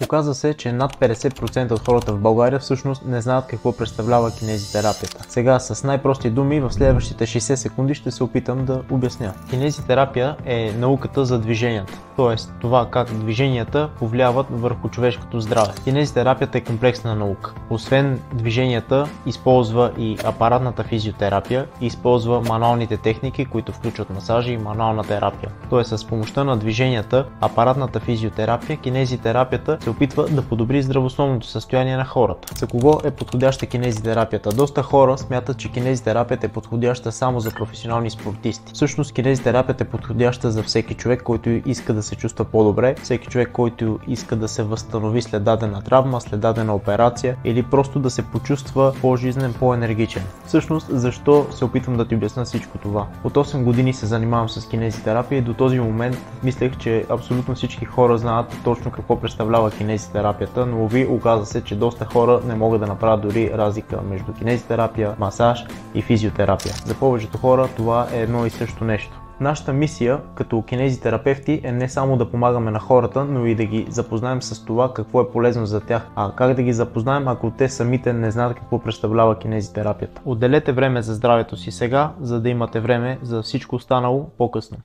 Оказва се, че над 50% от хората в България всъщност не знаят какво представлява кинезитерапията. Сега с най-прости думи в следващите 60 секунди ще се опитам да обясня. Кинезитерапия е науката за движенията, т.е. това как движенията повлияват върху човешкото здраве. Кинезитерапията е комплексна наука. Освен движенията, използва и апаратната физиотерапия, използва мануалните техники, които включват масажи и мануална терапия. Т.е. с помощта на движенията, апаратната физиотерапия, кинезитерапията се опитва да подобри здравословното състояние на хората. За кого е подходяща кинезитерапията? Доста хора смятат, че кинезитерапията е подходяща само за професионални спортисти. Всъщност кинезитерапията е подходяща за всеки човек, който иска да се чувства по-добре, всеки човек, който иска да се възстанови след дадена травма, след дадена операция или просто да се почувства по-жизнен, по-енергичен. Всъщност, защо се опитвам да ти обясня всичко това? От 8 години се занимавам с кинезитерапия и до този момент мислех, че абсолютно всички хора знаят точно какво представлява кинезитерапията, но оказа се, че доста хора не могат да направят дори разлика между кинезитерапия, масаж и физиотерапия. За повечето хора това е едно и също нещо. Нашата мисия като кинезитерапевти е не само да помагаме на хората, но и да ги запознаем с това какво е полезно за тях. А как да ги запознаем, ако те самите не знаят какво представлява кинезитерапията? Отделете време за здравето си сега, за да имате време за всичко останало по-късно.